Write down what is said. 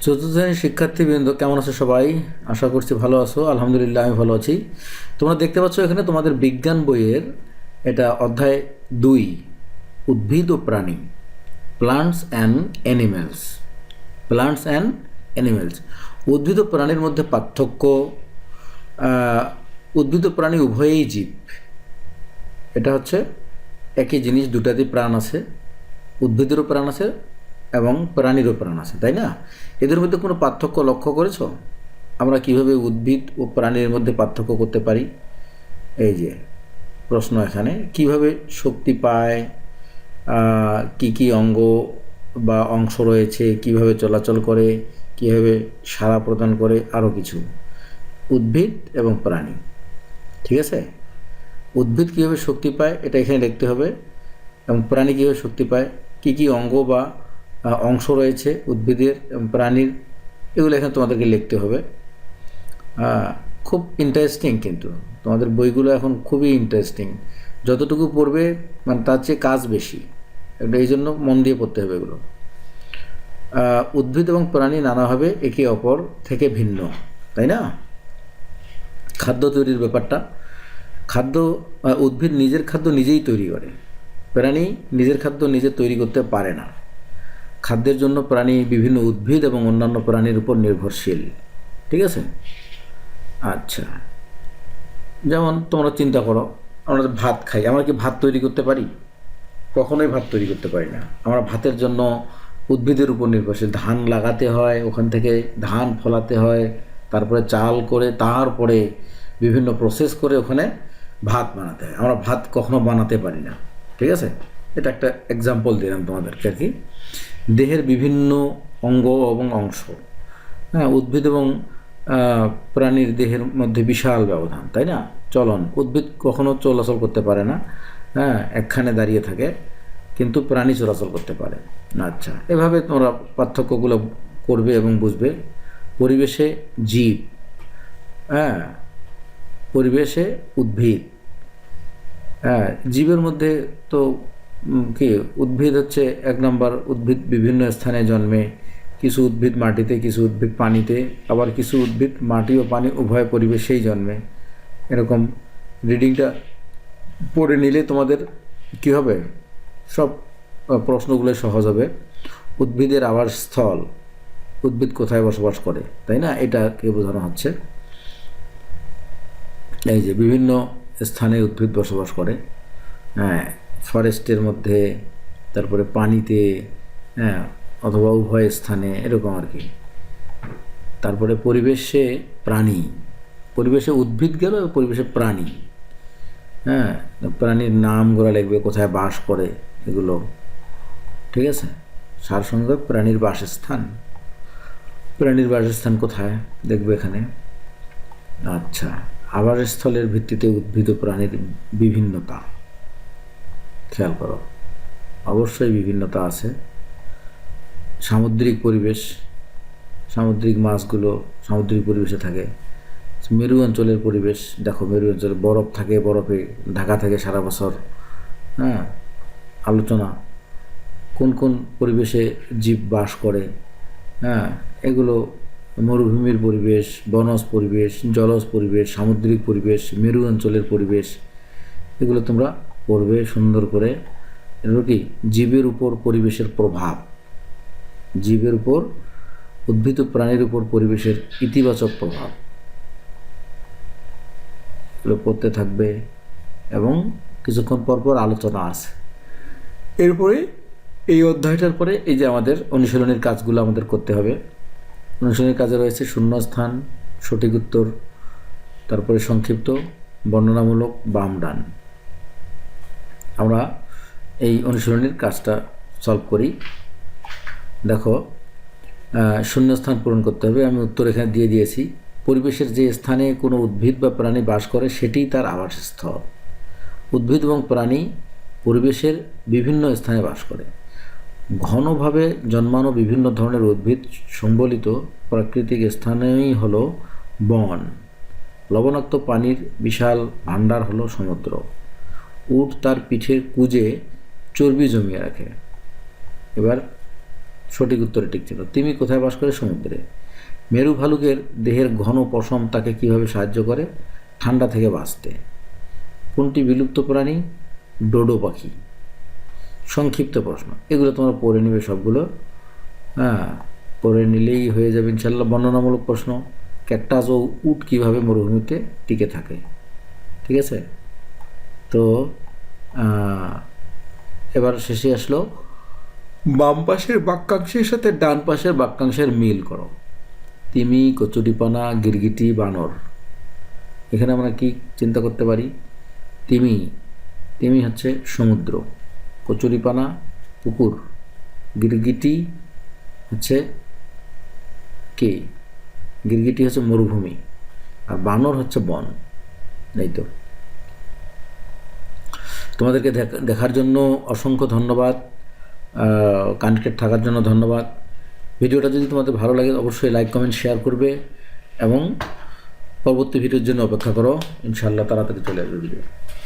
চতুর্থ শ্রেণীর শিক্ষার্থীবৃন্দ কেমন আছো সবাই? আশা করছি ভালো আছো। আলহামদুলিল্লাহ আমি ভালো আছি। তোমরা দেখতে পাচ্ছ এখানে তোমাদের বিজ্ঞান বইয়ের এটা অধ্যায় 2, উদ্ভিদ ও প্রাণী, plants and animals. Plants and animals, উদ্ভিদ ও প্রাণীর মধ্যে পার্থক্য। উদ্ভিদ ও প্রাণী উভয়েই জীব, এটা হচ্ছে একই জিনিস, দুটাতেই প্রাণ আছে। উদ্ভিদেরও প্রাণ আছে এবং প্রাণীরও প্রাণ আছে, তাই না? এদের মধ্যে কোনো পার্থক্য লক্ষ্য করেছ? আমরা কিভাবে উদ্ভিদ ও প্রাণীর মধ্যে পার্থক্য করতে পারি? এই যে প্রশ্ন এখানে, কিভাবে শক্তি পায়, কি কি অঙ্গ বা অংশ রয়েছে, কিভাবে চলাচল করে, কিভাবে সাড়া প্রদান করে, আরও কিছু। উদ্ভিদ এবং প্রাণী, ঠিক আছে? উদ্ভিদ কীভাবে শক্তি পায় এটা এখানে লিখতে হবে, এবং প্রাণী কীভাবে শক্তি পায়, কী কী অঙ্গ বা অংশ রয়েছে উদ্ভিদের এবং প্রাণীর, এগুলো এখানে তোমাদেরকে লিখতে হবে। খুব ইন্টারেস্টিং, কিন্তু তোমাদের বইগুলো এখন খুবই ইন্টারেস্টিং। যতটুকু পড়বে মানে তার চেয়ে কাজ বেশি, এটা এই জন্য মন দিয়ে পড়তে হবে এগুলো। উদ্ভিদ এবং প্রাণী নানাভাবে একে অপর থেকে ভিন্ন, তাই না? খাদ্য তৈরির ব্যাপারটা, উদ্ভিদ নিজের খাদ্য নিজেই তৈরি করে, প্রাণী নিজের খাদ্য নিজে তৈরি করতে পারে না। খাদ্যের জন্য প্রাণী বিভিন্ন উদ্ভিদ এবং অন্যান্য প্রাণীর উপর নির্ভরশীল, ঠিক আছে? আচ্ছা, যেমন তোমরা চিন্তা করো, আমরা ভাত খাই, আমরা কি ভাত তৈরি করতে পারি? কখনোই ভাত তৈরি করতে পারি না। আমরা ভাতের জন্য উদ্ভিদের উপর নির্ভরশীল। ধান লাগাতে হয়, ওখান থেকে ধান ফলাতে হয়, তারপরে চাল করে, তারপরে বিভিন্ন প্রসেস করে ওখানে ভাত বানাতে হয়। আমরা ভাত কখনো বানাতে পারি না, ঠিক আছে? এটা একটা এক্সাম্পল দিলাম তোমাদেরকে আর কি। দেহের বিভিন্ন অঙ্গ এবং অংশ, হ্যাঁ, উদ্ভিদ এবং প্রাণীর দেহের মধ্যে বিশাল ব্যবধান, তাই না? চলন, উদ্ভিদ কখনো চলাচল করতে পারে না, হ্যাঁ, একখানে দাঁড়িয়ে থাকে, কিন্তু প্রাণী চলাচল করতে পারে। আচ্ছা, এভাবে তোমরা পার্থক্যগুলো করবে এবং বুঝবে। পরিবেশে জীব, হ্যাঁ, পরিবেশে উদ্ভিদ, হ্যাঁ। জীবের মধ্যে তো কি, উদ্ভিদ হচ্ছে এক নম্বর, উদ্ভিদ বিভিন্ন স্থানে জন্মে। কিছু উদ্ভিদ মাটিতে, কিছু উদ্ভিদ পানিতে, আবার কিছু উদ্ভিদ মাটি ও পানি উভয় পরিবেশেই জন্মে। এরকম রিডিংটা পড়ে নিলে তোমাদের কি হবে, সব প্রশ্নগুলো সহজ হবে। উদ্ভিদের আবাসস্থল, উদ্ভিদ কোথায় বসবাস করে, তাই না? এটাকে বোঝানো হচ্ছে। এই যে বিভিন্ন স্থানে উদ্ভিদ বসবাস করে, হ্যাঁ, ফরেস্টের মধ্যে, তারপরে পানিতে, হ্যাঁ, অথবা উভয় স্থানে, এরকম আর কি। তারপরে পরিবেশে প্রাণী, পরিবেশে উদ্ভিদ গেল, পরিবেশে প্রাণী, হ্যাঁ, প্রাণীর নামগুলো লিখবে, কোথায় বাস করে এগুলো, ঠিক আছে? সারসংক্ষেপ, প্রাণীর বাসস্থান, প্রাণীর বাসস্থান কোথায় দেখবে এখানে। আচ্ছা, আবাসস্থলের ভিত্তিতে উদ্ভিদ ও প্রাণীর বিভিন্নতা, খেয়াল করো, অবশ্যই বিভিন্নতা আছে। সামুদ্রিক পরিবেশ, সামুদ্রিক মাছগুলো সামুদ্রিক পরিবেশে থাকে। মেরু অঞ্চলের পরিবেশ, দেখো মেরু অঞ্চলে বরফ থাকে, বরফে ঢাকা থাকে সারা বছর, হ্যাঁ। আলোচনা, কোন কোন পরিবেশে জীব বাস করে, হ্যাঁ, এগুলো মরুভূমির পরিবেশ, বনজ পরিবেশ, জলজ পরিবেশ, সামুদ্রিক পরিবেশ, মেরু অঞ্চলের পরিবেশ, এগুলো তোমরা পড়বে সুন্দর করে। এগুলো কি, জীবের উপর পরিবেশের প্রভাব, জীবের উপর, উদ্ভিদ ও প্রাণীর উপর পরিবেশের ইতিবাচক প্রভাব, এগুলো পড়তে থাকবে এবং কিছুক্ষণ পর পর আলোচনা আছে। এরপরে এই অধ্যায়টার পরে এই যে আমাদের অনুশীলনের কাজগুলো আমাদের করতে হবে। অনুশীলনের কাজে রয়েছে শূন্যস্থান, সঠিক উত্তর, তারপরে সংক্ষিপ্ত, বর্ণনামূলক, বাম ডান। আমরা এই অনুশীলনের কাজটা সলভ করি। দেখো, শূন্যস্থান পূরণ করতে হবে। আমি উত্তর এখানে দিয়ে দিয়েছি। পরিবেশের যে স্থানে কোনো উদ্ভিদ বা প্রাণী বাস করে সেটিই তার আবাসস্থল। উদ্ভিদ এবং প্রাণী পরিবেশের বিভিন্ন স্থানে বাস করে। ঘনভাবে জন্মানো বিভিন্ন ধরনের উদ্ভিদ সম্বলিত প্রাকৃতিক স্থানই হলো বন। লবণাক্ত পানির বিশাল ভাণ্ডার হলো সমুদ্র। উট তার পিঠের কুঁজে চর্বি জমিয়ে রাখে। এবার সঠিক উত্তরে টিক ছিল। তিমি কোথায় বাস করে? সমুদ্রে। মেরু ভালুকের দেহের ঘন পশম তাকে কিভাবে সাহায্য করে? ঠান্ডা থেকে বাঁচতে। কোনটি বিলুপ্ত প্রাণী? ডোডো পাখি। সংক্ষিপ্ত প্রশ্ন, এগুলো তোমরা পড়ে নেবে সবগুলো, হ্যাঁ, পড়ে নিলেই হয়ে যাবে ইনশাল্লাহ। বর্ণনামূলক প্রশ্ন, ক্যাকটাস ও উট কীভাবে মরুভূমিতে টিকে থাকে, ঠিক আছে। তো এবার শেষে আসলো, বাম পাশের বাক্যাংশের সাথে ডান পাশের বাক্যাংশের মিল করো। তিমি, কচুরিপানা, গিরগিটি, বানর। এখানে আমরা কি চিন্তা করতে পারি? তিমি হচ্ছে সমুদ্র, কচুরিপানা পুকুর, গিরগিটি হচ্ছে কি? গিরগিটি হচ্ছে মরুভূমি, আর বানর হচ্ছে বন, এই তো। তোমাদেরকে দেখার জন্য অসংখ্য ধন্যবাদ, কানেক্টেড থাকার জন্য ধন্যবাদ। ভিডিওটা যদি তোমাদের ভালো লাগে অবশ্যই লাইক, কমেন্ট, শেয়ার করবে এবং পরবর্তী ভিডিওর জন্য অপেক্ষা করো। ইনশাআল্লাহ তাড়াতাড়ি চলে আসবে ভিডিও।